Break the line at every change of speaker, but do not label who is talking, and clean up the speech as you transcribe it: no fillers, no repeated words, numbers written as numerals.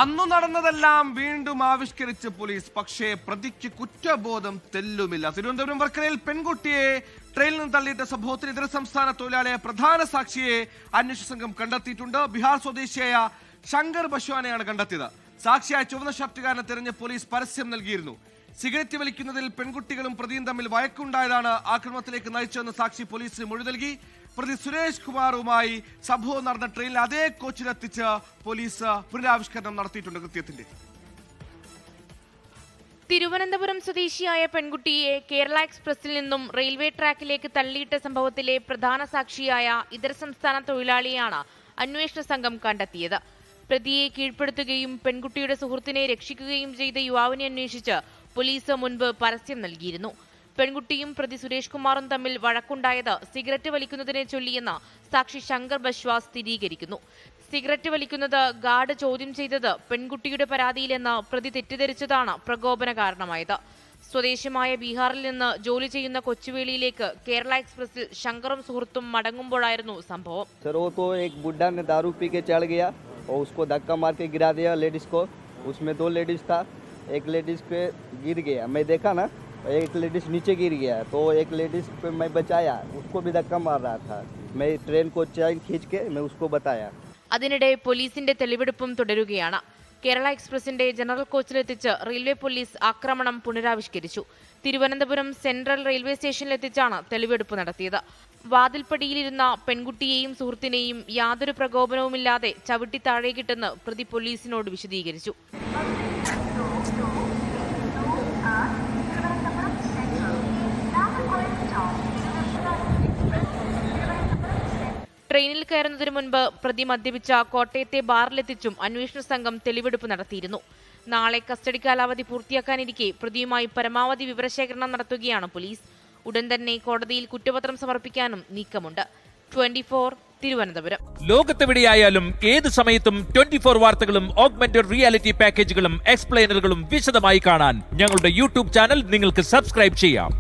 അന്നു നടന്നതെല്ലാം വീണ്ടും ആവിഷ്കരിച്ച് പോലീസ്. പക്ഷേ പ്രതിക്ക് കുറ്റബോധം തെല്ലുമില്ല. തിരുവനന്തപുരം വർക്കലയിൽ പെൺകുട്ടിയെ ട്രെയിനിൽ നിന്ന് തള്ളിയിട്ട സംഭവത്തിൽ ഇതര സംസ്ഥാന തൊഴിലാളിയെ പ്രധാന സാക്ഷിയെ അന്വേഷണ സംഘം കണ്ടെത്തിയിട്ടുണ്ട്. ബീഹാർ സ്വദേശിയായ ശങ്കർ ബശ്വാനെയാണ് കണ്ടെത്തിയത്. സാക്ഷിയായ ചുവന്ന ഷർട്ടുകാരനെ തിരഞ്ഞ് പോലീസ് പരസ്യം നൽകിയിരുന്നു. സിഗരറ്റ് വലിക്കുന്നതിൽ പെൺകുട്ടികളും പ്രതിയും തമ്മിൽ വഴക്കുണ്ടായതാണ് ആക്രമണത്തിലേക്ക് നയിച്ചതെന്ന് സാക്ഷി പോലീസിന് മൊഴി നൽകി. പ്രതി സുരേഷ് കുമാറുമായി സംഭവം നടന്ന ട്രെയിനിൽ അതേ കോച്ചിലെത്തിച്ച് പോലീസ് പുനരാവിഷ്കരണം നടത്തിയിട്ടുണ്ട്. കൃത്യത്തിന്റെ
തിരുവനന്തപുരം സ്വദേശിയായ പെൺകുട്ടിയെ കേരള എക്സ്പ്രസിൽ നിന്നും റെയിൽവേ ട്രാക്കിലേക്ക് തള്ളിയിട്ട സംഭവത്തിലെ പ്രധാന സാക്ഷിയായ ഇതര സംസ്ഥാന തൊഴിലാളിയാണ് അന്വേഷണ സംഘം കണ്ടെത്തിയത്. പ്രതിയെ കീഴ്പ്പെടുത്തുകയും പെൺകുട്ടിയുടെ സുഹൃത്തിനെ രക്ഷിക്കുകയും ചെയ്ത യുവാവിനെ അന്വേഷിച്ച് പോലീസ് മുൻപ് പരസ്യം നൽകിയിരുന്നു. പെൺകുട്ടിയും പ്രതി സുരേഷ് കുമാറും തമ്മിൽ വഴക്കുണ്ടായത് സിഗരറ്റ് വലിക്കുന്നതിനെ ചൊല്ലിയെന്ന് സാക്ഷി ശങ്കർ ബശ്വാ സ്ഥിരീകരിക്കുന്നു. സിഗരറ്റ് വലിക്കുന്നത് ഗാർഡ് ചോദ്യം ചെയ്തത് പെൺകുട്ടിയുടെ പരാതിയിലെന്ന് പ്രതി തെറ്റിദ്ധരിച്ചതാണ് പ്രകോപന കാരണമായത്. സ്വദേശമായ ബീഹാറിൽ നിന്ന് ജോലി ചെയ്യുന്ന കൊച്ചുവേളിയിലേക്ക് കേരള എക്സ്പ്രസിൽ ശങ്കറും സുഹൃത്തും മടങ്ങുമ്പോഴായിരുന്നു സംഭവം.
और उसको धक्का मार के गिरा दिया लेडीज को. उसमें 2 लेडीज था. एक लेडीज पे गिर गया, मैं देखा ना, एक लेडीज नीचे गिर गया तो एक लेडीज पे मैं बचाया. उसको भी धक्का मार रहा था. मैं ट्रेन को चैन खींच के मैं उसको बताया.
അതിനിടെ പോലീസിന്റെ തെളിവെടുപ്പും തുടരുകയാണ്. കേരള എക്സ്പ്രസിന്റെ ജനറൽ കോച്ചിലെത്തിച്ച് റെയിൽവേ പോലീസ് ആക്രമണം പുനരാവിഷ്കരിച്ചു. തിരുവനന്തപുരം സെൻട്രൽ റെയിൽവേ സ്റ്റേഷനിലെത്തിച്ചാണ് തെളിവെടുപ്പ് നടത്തിയത്. വാതിൽപ്പടിയിലിരുന്ന പെൺകുട്ടിയെയും സുഹൃത്തിനെയും യാതൊരു പ്രകോപനവുമില്ലാതെ ചവിട്ടി താഴേക്കിട്ടെന്ന് പ്രതി പോലീസിനോട് വിശദീകരിച്ചു. ട്രെയിനിൽ കയറുന്നതിന് മുൻപ് പ്രതി മദ്യപിച്ച കോട്ടയത്തെ ബാറിലെത്തിച്ചും അന്വേഷണ സംഘം തെളിവെടുപ്പ് നടത്തിയിരുന്നു. നാളെ കസ്റ്റഡി കാലാവധി പൂർത്തിയാക്കാനിരിക്കെ പ്രതിയുമായി പരമാവധി വിവരശേഖരണം നടത്തുകയാണ് പോലീസ്. ഉടൻ തന്നെ കോടതിയിൽ കുറ്റപത്രം സമർപ്പിക്കാനും നീക്കമുണ്ട്. 24 തിരുവനന്തപുരം.
ലോകത്തെവിടെയായാലും ഏത് സമയത്തും 24 വാർത്തകളും ഓഗ്മെന്റഡ് റിയാലിറ്റി പാക്കേജുകളും എക്സ്പ്ലെയിനറുകളും വിശദമായി കാണാൻ ഞങ്ങളുടെ യൂട്യൂബ് ചാനൽ നിങ്ങൾക്ക് സബ്സ്ക്രൈബ് ചെയ്യാം.